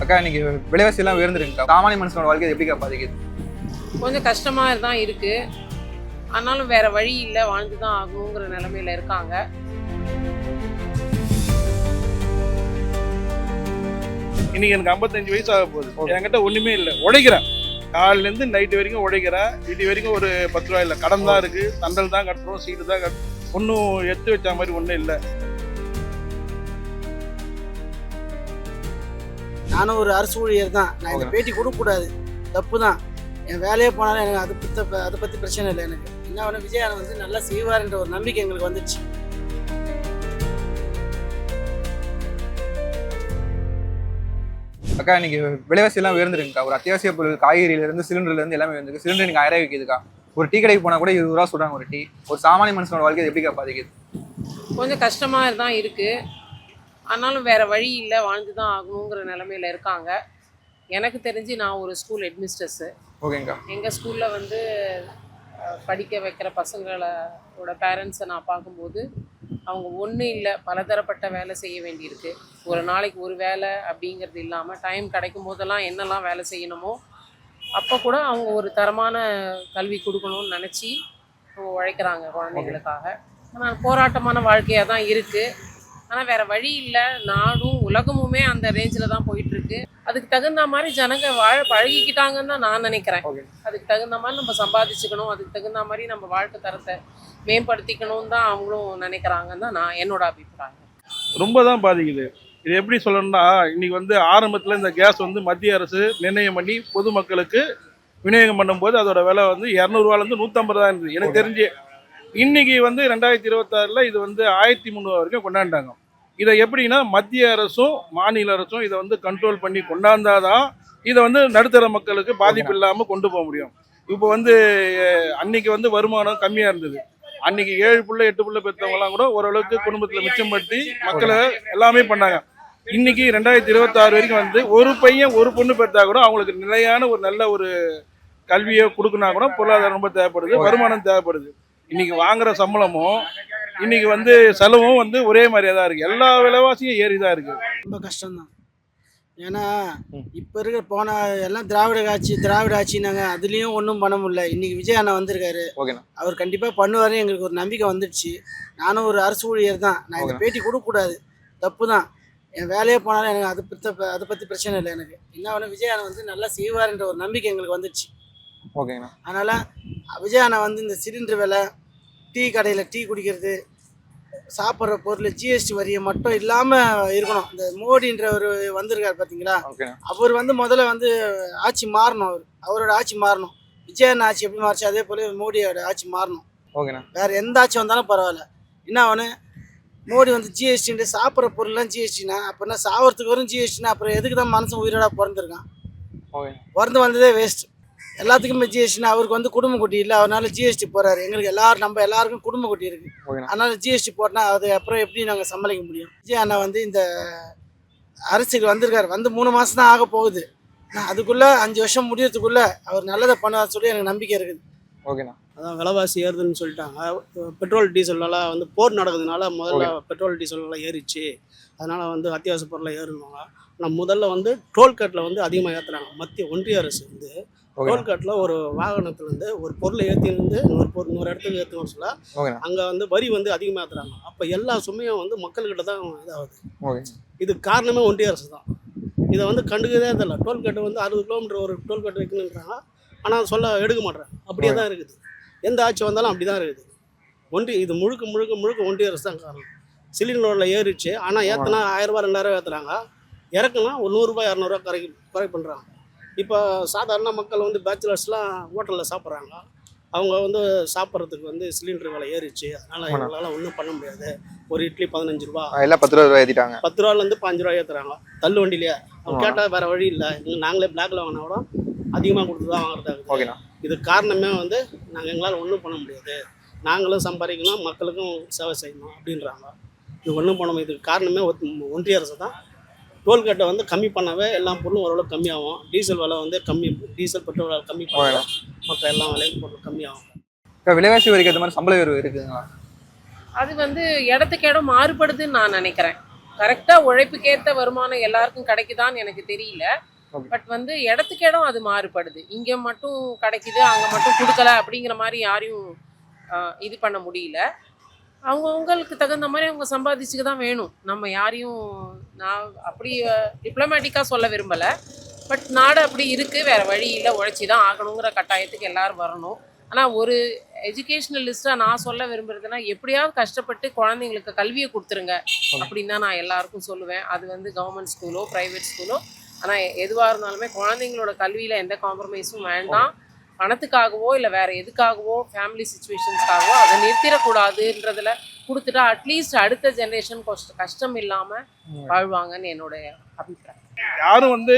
அக்கா இன்னைக்கு விலைவாசி எல்லாம் உயர்ந்துருக்குக்கா. சாமானிய மனுஷனோட வாழ்க்கை எப்படிக்கா பாதிக்குது? கொஞ்சம் கஷ்டமாக தான் இருக்குது. ஆனாலும் வேற வழி இல்லை, வாழ்ந்து தான் ஆகணுங்கிற நிலைமையில இருக்காங்க. இன்னைக்கு எனக்கு 55 வயசு ஆக போகுது. என்கிட்ட ஒண்ணுமே இல்லை, உழைக்கிறேன். காலிலேருந்து நைட்டு வரைக்கும் உழைக்கிறேன். இது வரைக்கும் ஒரு 10 ரூபா இல்லை, கடன் தான் இருக்கு. தண்டல் தான் கட்டுறோம், சீட்டு தான் கட்டுறோம். ஒன்றும் எடுத்து வச்ச மாதிரி ஒன்றும் இல்லை. நானும் ஒரு அரசு ஊழியர் தான். நான் இந்த பேட்டி கொடுக்கக்கூடாது, தப்பு தான். என் வேலையே போனாலும் எனக்கு அதை பற்றி பிரச்சனை இல்லை. எனக்கு என்ன ஒன்று, விஜய் வந்து நல்லா செய்வார்ன்ற ஒரு நம்பிக்கை எங்களுக்கு வந்துடுச்சு. அக்கா இன்னைக்கு விலைவாசி எல்லாம் உயர்ந்துருக்குக்கா. ஒரு அத்தியாவசிய பொருள் காய்கறியிலேருந்து சிலிண்டர்லேருந்து எல்லாமே வந்துருக்கு. சிலிண்டர் நீங்கள் 1000 விற்கிதுக்கா. ஒரு டீ கடைக்கு போனால் கூட 20 ரூபா சொல்கிறாங்க ஒரு டீ. ஒரு சாமானிய மனுஷனோட வாழ்க்கை எப்படிக்கா பாதிக்குது? கொஞ்சம் கஷ்டமாக தான் இருக்குது. ஆனாலும் வேற வழி இல்லை, வாழ்ந்து தான் ஆகணுங்கிற நிலைமையில இருக்காங்க. எனக்கு தெரிஞ்சு நான் ஒரு ஸ்கூல் ஹெட்மிஸ்ட்ரஸ்ஸு. ஓகேங்கக்கா. எங்கள் ஸ்கூலில் வந்து படிக்க வைக்கிற பசங்களோட பேரண்ட்ஸை நான் பார்க்கும்போது அவங்க ஒன்றும் இல்லை, பலதரப்பட்ட வேலை செய்ய வேண்டியிருக்கு. ஒரு நாளைக்கு ஒரு வேலை அப்படிங்கிறது இல்லாமல் டைம் கிடைக்கும் போதெல்லாம் என்னெல்லாம் வேலை செய்யணுமோ அப்போ கூட அவங்க ஒரு தரமான கல்வி கொடுக்கணும்னு நினச்சி உழைக்கிறாங்க குழந்தைங்களுக்காக. ஆனால் போராட்டமான வாழ்க்கையாக தான் இருக்குது. ஆனால் வேறு வழி இல்லை. நாடும் உலகமுமே அந்த ரேஞ்சில் தான் போயிட்டுருக்கு. அதுக்கு தகுந்த மாதிரி ஜனங்க வாழ பழகிக்கிட்டாங்கன்னு தான் நான் நினைக்கிறேன். அதுக்கு தகுந்த மாதிரி நம்ம சம்பாதிச்சுக்கணும், அதுக்கு தகுந்த மாதிரி நம்ம வாழ்க்கை தரத்தை மேம்படுத்திக்கணும்னு தான் அவங்களும் நினைக்கிறாங்கன்னு தான் நான் என்னோட அபிப்பிராயம். ரொம்ப தான் பாதிக்குது. இது எப்படி சொல்லணும்னா, இன்னைக்கு ஆரம்பத்தில் இந்த கேஸ் மத்திய அரசு நிர்ணயம் பண்ணி பொதுமக்களுக்கு விநியோகம் பண்ணும்போது அதோட விலை 200 ரூபாலேருந்து 150 தான் இருந்தது எனக்கு தெரிஞ்சு. இன்னைக்கு 2026 இது 1300 வரைக்கும் கொண்டாண்டாங்க. இதை எப்படின்னா மத்திய அரசும் மாநில அரசும் இதை கண்ட்ரோல் பண்ணி கொண்டாந்தாதான் இதை நடுத்தர மக்களுக்கு பாதிப்பு இல்லாமல் கொண்டு போக முடியும். இப்போ அன்னைக்கு வருமானம் கம்மியாக இருந்தது. அன்னைக்கு 7 பிள்ளை 8 பிள்ளை பெற்றவங்கலாம் கூட ஓரளவுக்கு குடும்பத்தில் மிச்சம்படுத்தி மக்களை எல்லாமே பண்ணாங்க. இன்னைக்கு 2026 வரைக்கும் ஒரு பையன் ஒரு பொண்ணு பெற்றா கூட அவங்களுக்கு நிலையான ஒரு நல்ல ஒரு கல்வியை கொடுக்குனா கூட பொருளாதாரம் ரொம்ப தேவைப்படுது, வருமானம் தேவைப்படுது. இன்னைக்கு வாங்குற சம்பளமும் இன்னைக்கு செலவும் ஒரே மாதிரியா தான் இருக்கு. எல்லா விலைவாசியும் ஏறி தான் இருக்கு. ரொம்ப கஷ்டம்தான். ஏன்னா இப்போ இருக்கிற போன எல்லாம் திராவிட ஆட்சினாங்க, அதுலேயும் ஒன்றும் பண்ண முடியல. இன்றைக்கி விஜய் அண்ணா வந்திருக்காரு, அவர் கண்டிப்பாக பண்ணுவார். எங்களுக்கு ஒரு நம்பிக்கை வந்துடுச்சு. நானும் ஒரு அரசு ஊழியர் தான். நான் இந்த பேட்டி கொடுக்கக்கூடாது, தப்பு தான். என் வேலையே போனாலும் எனக்கு அதை பற்றி பிரச்சனை இல்லை. எனக்கு என்ன ஒன்று, விஜய் அண்ணா நல்லா செய்வார்ன்ற ஒரு நம்பிக்கை எங்களுக்கு வந்துடுச்சு. ஓகேங்கண்ணா. அதனால் விஜய் அண்ணா இந்த சிலிண்டர் விலை, டீ கடையில் டீ குடிக்கிறது, சாப்பிட்ற பொருள் ஜிஎஸ்டி வரியை மட்டும் இல்லாமல் இருக்கணும். இந்த மோடின்றவர் வந்திருக்காரு பார்த்தீங்களா, அவர் முதல்ல ஆட்சி மாறணும். அவரோட ஆட்சி மாறணும். விஜய் அண்ணா ஆட்சி எப்படி மாறிச்சு அதே போல மோடியோட ஆட்சி மாறணும். ஓகேண்ணா. வேறு எந்த ஆட்சி வந்தாலும் பரவாயில்ல. என்ன அவனு மோடி ஜிஎஸ்டின்ட்டு சாப்பிட்ற பொருள்லாம் ஜிஎஸ்டினா, அப்படின்னா சாவறதுக்கு வரும் ஜிஎஸ்டினா, அப்புறம் எதுக்கு தான் மனுஷன் உயிரோட பிறந்திருக்கான்? பிறந்து வந்ததே வேஸ்ட். எல்லாத்துக்குமே ஜிஎஸ்டினா, அவருக்கு குடும்ப குட்டி இல்லை, அவரால் ஜிஎஸ்டி போகிறாரு. எங்களுக்கு நம்ம எல்லாருக்கும் குடும்ப குட்டி இருக்குது. அதனால் ஜிஎஸ்டி போட்டால் அது அப்புறம் எப்படி நாங்கள் சமாளிக்க முடியும்? விஜய் அண்ணா இந்த அரசுக்கு வந்திருக்காரு, 3 மாதம் தான் ஆக போகுது. அதுக்குள்ளே 5 வருஷம் முடியறதுக்குள்ளே அவர் நல்லதை பண்ணுவார் சொல்லி எனக்கு நம்பிக்கை இருக்குது. ஓகேண்ணா. அதான் விலைவாசி ஏறுதுன்னு சொல்லிட்டாங்க. பெட்ரோல் டீசல்லாம் போர் நடக்கிறதுனால முதல்ல பெட்ரோல் டீசல்லாம் ஏறிச்சு. அதனால் அத்தியாவசிய பொருளை ஏறுனாங்க. ஆனால் முதல்ல டோல்கேட்டில் அதிகமாக ஏற்றுறாங்க. மத்திய ஒன்றிய அரசு டோல்கேட்டில் ஒரு வாகனத்துலேருந்து ஒரு பொருளை ஏற்றிருந்து இன்னொரு இடத்துக்கு ஏற்றணும்னு சொல்ல அங்கே வரி அதிகமாக ஏற்றுறாங்க. அப்போ எல்லா சுமையும் மக்கள்கிட்ட தான் இதாகுது. இது காரணமே ஒன்றிய அரசு தான். இதை கண்டுக்கதே தெரியல. டோல்கேட்டு 60 கிலோமீட்டர் ஒரு டோல்கேட் வைக்கணுன்றாங்க, ஆனால் சொல்ல எடுக்க மாட்டேறாங்க. அப்படியே தான் இருக்குது. எந்த ஆட்சி வந்தாலும் அப்படி தான் இருக்குது. இது முழுக்க ஒன்றிய அரசு தான் காரணம். சிலிண்டரில் ஏறிச்சு, ஆனால் ஏற்றினா 1000 ரூபா 2000 ஏற்றுறாங்க, இறக்குனா ஒரு 100 ரூபா 200 ரூபா குறை பண்ணுறாங்க. இப்போ சாதாரண மக்கள் பேச்சுலர்ஸ்லாம் ஹோட்டலில் சாப்பிட்றாங்க. அவங்க சாப்பிட்றதுக்கு சிலிண்டர் விலை ஏறிச்சு. அதனால் எங்களால் ஒன்றும் பண்ண முடியாது. ஒரு இட்லி 15 ரூபா, எல்லாம் 10 ரூபா ஏற்றிட்டாங்க. 10 ரூபாலேருந்து 5 ரூபா ஏற்றுறாங்க தள்ளு வண்டியிலேயே. அவங்க கேட்டால் வேறு வழி இல்லை, நாங்களே பிளாக்ல வாங்கினா கூட அதிகமாக கொடுத்து தான் வாங்குறதாங்க. இது காரணமே நாங்கள் எங்களால் ஒன்றும் பண்ண முடியாது, நாங்களும் சம்பாதிக்கணும், மக்களுக்கும் சேவை செய்யணும் அப்படின்றாங்க. இது ஒன்றும் பண்ண முடியாது. இதுக்கு காரணமே ஒன்றிய அரசு தான். டோல்கேட்டை கம்மி பண்ணாவே எல்லா பொருளும் ஓரளவுக்கு கம்மியாகும். டீசல் விலை கம்மி, டீசல் பெட்ரோல் விலை கம்மி பண்ணலாம், மற்ற எல்லா விலையும் பொருள் கம்மியாகும். விலைவாசி வரைக்கும் ஏற்ற மாதிரி சம்பள உயர்வு இருக்குதுங்களா? அது இடத்துக்கு இடம் மாறுபடுதுன்னு நான் நினைக்கிறேன். கரெக்டாக உழைப்புக்கேற்ற வருமானம் எல்லாருக்கும் கிடைக்குதான்னு எனக்கு தெரியல. Okay. பட் வந்து இடத்துக்கு இடம் அது மாறுபடுது. இங்கே மட்டும் கிடைக்குது, அங்கே மட்டும் கொடுக்கல அப்படிங்கிற மாதிரி யாரையும் இது பண்ண முடியல. அவங்கவுங்களுக்கு தகுந்த மாதிரி அவங்க சம்பாதிச்சுக்க தான் வேணும். நம்ம யாரையும் நான் அப்படி டிப்ளமேட்டிக்காக சொல்ல விரும்பலை. பட் நாடு அப்படி இருக்குது, வேறு வழி இல்லை, உழைச்சி தான் ஆகணுங்கிற கட்டாயத்துக்கு எல்லோரும் வரணும். ஆனால் ஒரு எஜுகேஷ்னலிஸ்ட்டாக நான் சொல்ல விரும்புறதுன்னா, எப்படியாவது கஷ்டப்பட்டு குழந்தைங்களுக்கு கல்வியை கொடுத்துருங்க அப்படின்னு தான் நான் எல்லாருக்கும் சொல்லுவேன். அது வந்து கவர்மெண்ட் ஸ்கூலோ ப்ரைவேட் ஸ்கூலோ, ஆனால் எதுவாக இருந்தாலுமே குழந்தைங்களோட கல்வியில் எந்த காம்ப்ரமைஸும் வேண்டாம். பணத்துக்காகவோ இல்லை வேறு எதுக்காகவோ ஃபேமிலி சுச்சுவேஷன்ஸ்க்காகவோ அதை நிறுத்திடக்கூடாதுன்றதில் கொடுத்துட்டா அட்லீஸ்ட் அடுத்த ஜென்ரேஷன் கஷ்டம் இல்லாமல் வாழ்வாங்கன்னு என்னுடைய அபிப்பிராயம். யாரும் வந்து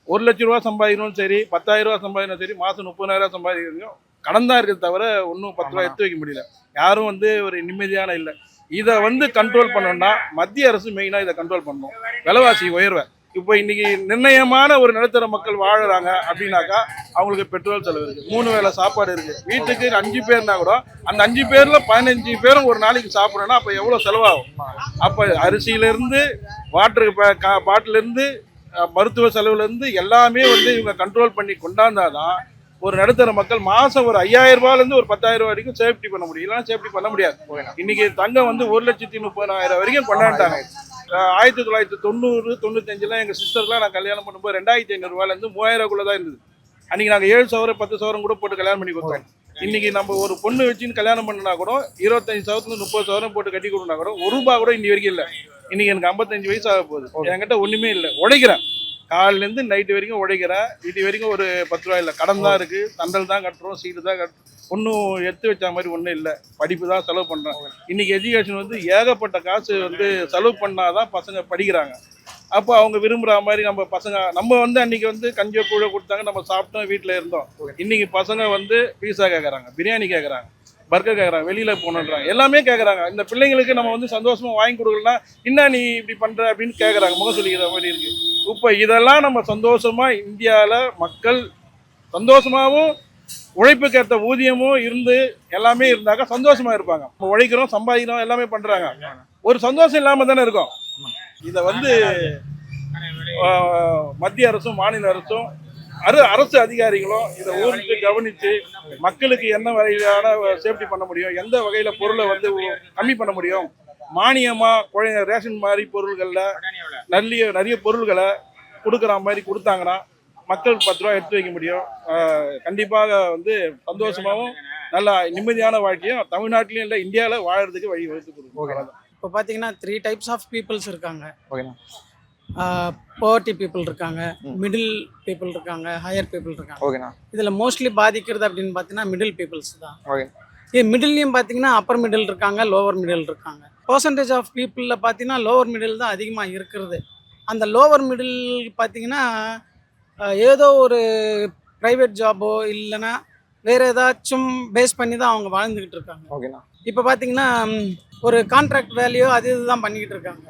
1 லட்ச ரூபா சம்பாதிக்கணும் சரி, 10,000 ரூபா சம்பாதிக்கணும் சரி, மாதம் 30,000 சம்பாதிக்கணும் கடன் தான் இருக்கிறத தவிர ஒன்றும் 10 ரூபா எடுத்து வைக்க முடியல. யாரும் வந்து ஒரு நிம்மதியான இல்லை. இதை வந்து கண்ட்ரோல் பண்ணணும்னா மத்திய அரசு மெயினாக இதை கண்ட்ரோல் பண்ணணும். விலைவாசி உயர்வை இப்போ இன்னைக்கு நிர்ணயமான ஒரு நடுத்தர மக்கள் வாழுறாங்க அப்படின்னாக்கா அவங்களுக்கு பெட்ரோல் செலவு இருக்குது, 3 வேளை சாப்பாடு இருக்குது, வீட்டுக்கு 5 பேர்னா கூட அந்த 5 பேரில் 15 பேரும் ஒரு நாளைக்கு சாப்பிடணும்னா அப்போ எவ்வளோ செலவாகும்? அப்போ அரிசியிலேருந்து வாட்டருக்கு பாட்டிலேருந்து மருத்துவ செலவுலேருந்து எல்லாமே வந்து இவங்க கண்ட்ரோல் பண்ணி கொண்டாந்தாதான் ஒரு நடுத்தர மக்கள் மாதம் ஒரு 5,000 ரூபாயிலேருந்து ஒரு 10,000 ரூபா வரைக்கும் சேஃப்டி பண்ண முடியும். இல்லைன்னா சேஃப்டி பண்ண முடியாது. இன்னைக்கு தங்கம் வந்து 1,30,000 வரைக்கும் கொண்டாண்டாங்க. 1990-95 எங்கள் சிஸ்டர்லாம் நான் கல்யாணம் பண்ணும்போது 2,500 ரூபாயிலேருந்து 3,000 தான் இருந்தது. அன்றைக்கி நாங்கள் 7 சவரம் 10 சவரம் கூட போட்டு கல்யாணம் பண்ணி கொடுத்தோம். இன்றைக்கி நம்ம ஒரு பொண்ணு வச்சுன்னு கல்யாணம் பண்ணினா கூட 25 சவரத்துலேருந்து 30 சவரம் போட்டு கட்டி கொடுனா கூட 1 ரூபா கூட இன்னி வரைக்கும் இல்லை. இன்றைக்கி எனக்கு 55 வயசு ஆக போகுது. என்கிட்ட ஒன்றுமே இல்லை. உழைக்கிறேன், காலிலேருந்து நைட்டு வரைக்கும் உழைக்கிறேன். இது வரைக்கும் ஒரு 10 ரூபா இல்லை. கடன் தான் இருக்குது, தண்டல் தான் கட்டுறோம், சீடு தான் கட்டுறோம். ஒன்றும் எடுத்து வச்ச மாதிரி ஒன்றும் இல்லை. படிப்பு தான் செலவு பண்ணுறோம். இன்றைக்கி எஜுகேஷன் வந்து ஏகப்பட்ட காசு வந்து செலவு பண்ணால் தான் பசங்க படிக்கிறாங்க. அப்போ அவங்க விரும்புகிற மாதிரி நம்ம பசங்க நம்ம வந்து அன்றைக்கி வந்து கஞ்சியை கூழ கொடுத்தாங்க, நம்ம சாப்பிட்டோம், வீட்டில் இருந்தோம். இன்றைக்கி பசங்க வந்து பீஸா கேட்குறாங்க, பிரியாணி கேட்குறாங்க, பர்கர் கேட்குறாங்க, வெளியில் போகணுன்றாங்க, எல்லாமே கேட்குறாங்க. இந்த பிள்ளைங்களுக்கு நம்ம வந்து சந்தோஷமாக வாங்கி கொடுக்கலன்னா என்ன நீ இப்படி பண்ணுற அப்படின்னு கேட்குறாங்க, முகம் சொல்லிக்கிற மாதிரி இருக்குது. இப்போ இதெல்லாம் நம்ம சந்தோஷமாக இந்தியாவில் மக்கள் சந்தோஷமாகவும் உழைப்புக்கேற்ற ஊதியமும் இருந்து எல்லாமே இருந்தாக்கா சந்தோஷமாக இருப்பாங்க. நம்ம உழைக்கிறோம், சம்பாதிக்கிறோம், எல்லாமே பண்ணுறாங்க, ஒரு சந்தோஷம் இல்லாமல் தானே இருக்கும். இதை வந்து மத்திய அரசும் மாநில அரசும் அரசு அதிகாரிகளும் இதை ஊருக்கு கவனித்து மக்களுக்கு என்ன வகையிலான சேஃப்டி பண்ண முடியும், எந்த வகையில் பொருளை வந்து கம்மி பண்ண முடியும், மானியமாக ரேஷன் மாதிரி பொருள்களில் நிறைய பொருள்களை கொடுக்குற மாதிரி கொடுத்தாங்கன்னா மக்கள் 10 ரூபா எடுத்து வைக்க முடியும். கண்டிப்பாக வந்து சந்தோஷமாகவும் நல்ல நிம்மதியான வாழ்க்கையும் தமிழ்நாட்டிலையும் இல்லை இந்தியாவில் வாழறதுக்கு வழி வகுத்து கொடுக்கும். இப்போ பார்த்தீங்கன்னா 3 டைப்ஸ் ஆஃப் பீப்புள்ஸ் இருக்காங்க. ஓகேண்ணா. போவர்ட்டி பீப்புள் இருக்காங்க, மிடில் பீப்புள் இருக்காங்க, ஹையர் பீப்புள் இருக்காங்க. ஓகேண்ணா. இதில் மோஸ்ட்லி பாதிக்கிறது அப்படின்னு பார்த்தீங்கன்னா மிடில் பீப்புள்ஸ் தான். ஓகே. மிடில்லையும் பார்த்தீங்கன்னா அப்பர் மிடில் இருக்காங்க, லோவர் மிடில் இருக்காங்க. பர்சன்டேஜ் ஆஃப் பீப்புளில் பார்த்தீங்கன்னா லோவர் மிடில் தான் அதிகமாக இருக்கிறது. அந்த லோவர் மிடில் பார்த்தீங்கன்னா ஏதோ ஒரு ப்ரைவேட் ஜாபோ இல்லைன்னா வேறு ஏதாச்சும் பேஸ் பண்ணி தான் அவங்க வாழ்ந்துக்கிட்டு இருக்காங்க. ஓகேண்ணா. இப்போ பார்த்தீங்கன்னா ஒரு கான்ட்ராக்ட் வேல்யூ அது இதுதான் பண்ணிக்கிட்டு இருக்காங்க.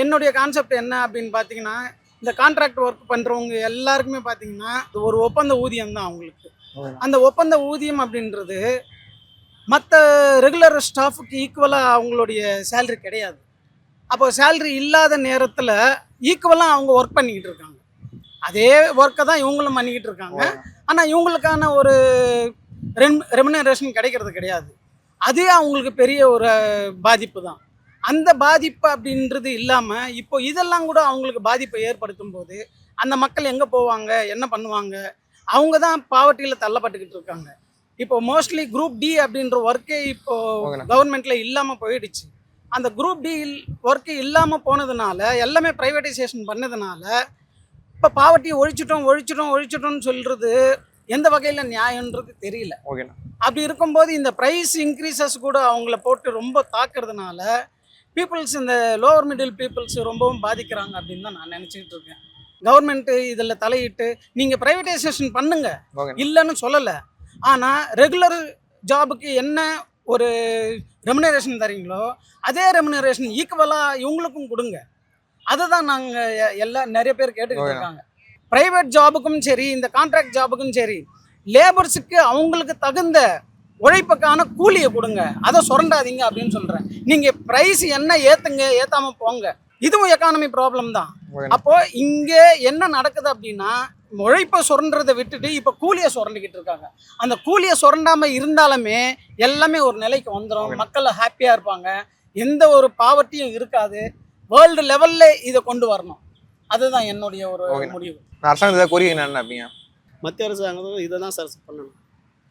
என்னுடைய கான்செப்ட் என்ன அப்படின்னு பார்த்தீங்கன்னா, இந்த கான்ட்ராக்ட் ஒர்க் பண்ணுறவங்க எல்லாருக்குமே பார்த்தீங்கன்னா ஒரு ஒப்பந்த ஊதியம் தான் அவங்களுக்கு. அந்த ஒப்பந்த ஊதியம் அப்படின்றது மற்ற ரெகுலர் ஸ்டாஃபுக்கு ஈக்குவலாக அவங்களுடைய சேல்ரி கிடையாது. அப்போ சேல்ரி இல்லாத நேரத்தில் ஈக்குவலாக அவங்க ஒர்க் பண்ணிக்கிட்டு இருக்காங்க. அதே ஒர்க்கை தான் இவங்களும் பண்ணிக்கிட்டு இருக்காங்க. ஆனால் இவங்களுக்கான ஒரு ரெமுனரேஷன் கிடைக்கிறது கிடையாது. அதே அவங்களுக்கு பெரிய ஒரு பாதிப்பு தான். அந்த பாதிப்பு அப்படின்றது இல்லாமல் இப்போ இதெல்லாம் கூட அவங்களுக்கு பாதிப்பை ஏற்படுத்தும் போது அந்த மக்கள் எங்கே போவாங்க, என்ன பண்ணுவாங்க? அவங்க தான் பாவர்ட்டியில் தள்ளப்பட்டுக்கிட்டு இருக்காங்க. இப்போ மோஸ்ட்லி குரூப் டி அப்படின்ற ஒர்க்கே இப்போ கவர்மெண்ட்டில் இல்லாமல் போயிடுச்சு. அந்த குரூப் டி ஒர்க்கு இல்லாமல் போனதுனால, எல்லாமே ப்ரைவேட்டைசேஷன் பண்ணதுனால இப்போ பாவர்ட்டியை ஒழிச்சிட்டோம்னு சொல்கிறது எந்த வகையில் நியாயன்றது தெரியல. ஓகேண்ணா. அப்படி இருக்கும்போது இந்த ப்ரைஸ் இன்க்ரீசஸ் கூட அவங்கள போட்டு ரொம்ப தாக்குறதுனால பீப்புள்ஸ், இந்த லோவர் மிடில் பீப்புள்ஸ் ரொம்பவும் பாதிக்கிறாங்க அப்படின்னு தான் நான் நினச்சிக்கிட்டு இருக்கேன். கவர்மெண்ட்டு இதில் தலையிட்டு நீங்கள் ப்ரைவேட்டைசேஷன் பண்ணுங்க, இல்லைன்னு சொல்லலை. ஆனால் ரெகுலர் ஜாபுக்கு என்ன ஒரு ரெமுனரேஷன் தரீங்களோ அதே ரெமுனரேஷன் ஈக்குவலாக இவங்களுக்கும் கொடுங்க. அதை தான் நாங்கள் நிறைய பேர் கேட்டுக்கிட்டு இருக்காங்க. ப்ரைவேட் ஜாபுக்கும் சரி, இந்த கான்ட்ராக்ட் ஜாபுக்கும் சரி, லேபர்ஸுக்கு அவங்களுக்கு தகுந்த உழைப்புக்கான கூலியை கொடுங்க, அதை சுரண்டாதீங்க அப்படின்னு சொல்கிறேன். நீங்கள் ப்ரைஸ் என்ன ஏற்றுங்க, ஏற்றாமல் போங்க. இதுவும் எக்கானமி ப்ராப்ளம் தான். ஓகே அப்போ இங்கே என்ன நடக்குது அப்படின்னா, உழைப்பை சுரண்டுறதை விட்டுட்டு இப்போ கூலியை சுரண்டிக்கிட்டு இருக்காங்க. அந்த கூலியை சுரண்டாம இருந்தாலுமே எல்லாமே ஒரு நிலைக்கு வந்துடும். Okay. மக்கள் ஹாப்பியா இருப்பாங்க. எந்த ஒரு பாவர்ட்டியும் இருக்காது. வேர்ல்டு லெவல்ல இதை கொண்டு வரணும். அதுதான் என்னுடைய ஒரு Okay. முடிவு. நான் அரசாங்கத்தை கோரிக்கை என்ன அப்படிங்க? மத்திய அரசாங்கம் இதை தான் சார் பண்ணணும்.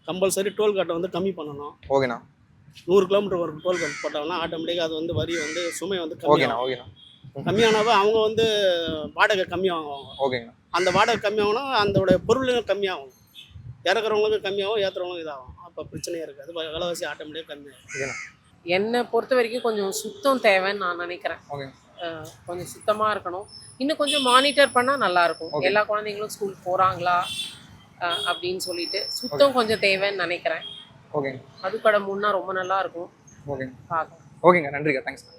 கம்பல்சரி டோல்கேட்டை வந்து கம்மி பண்ணணும். ஓகேண்ணா 100 கிலோமீட்டர் ஒரு டோல்கேட் போட்டாங்கன்னா ஆட்டோமேட்டிக்காக அது வந்து வரி வந்து சுமை வந்து ஓகேண்ணா கம்மியாகும். ஓகேண்ணா கம்மியானாவே அவங்க வந்து வாடகை கம்மியாகும். ஓகேங்கண்ணா அந்த வாடகை கம்மியாகும்னா அதோடைய பொருளும் கம்மியாகும். இறக்குறவங்களுக்கு கம்மியாகும், ஏற்றுறவங்களுக்கு இதாகும். அப்போ பிரச்சனையே இருக்காது. விலைவாசி ஆட்டோமேட்டிக்காக கம்மியாகும். என்னை பொறுத்த வரைக்கும் கொஞ்சம் சுத்தம் தேவைன்னு நான் நினைக்கிறேன். ஓகே கொஞ்சம் சுத்தமாக இருக்கணும். இன்னும் கொஞ்சம் மானிட்டர் பண்ணால் நல்லாயிருக்கும். Okay. எல்லா குழந்தைங்களும் ஸ்கூல் போகிறாங்களா அப்படின்னு சொல்லிட்டு சுத்தம் கொஞ்சம் தேவைன்னு நினைக்கிறேன். ஓகேங்க அதுக்கட முன்னா ரொம்ப நல்லா இருக்கும். ஓகேங்க பார்க்கலாம். ஓகேங்க நன்றிக்கா தேங்க்ஸ்.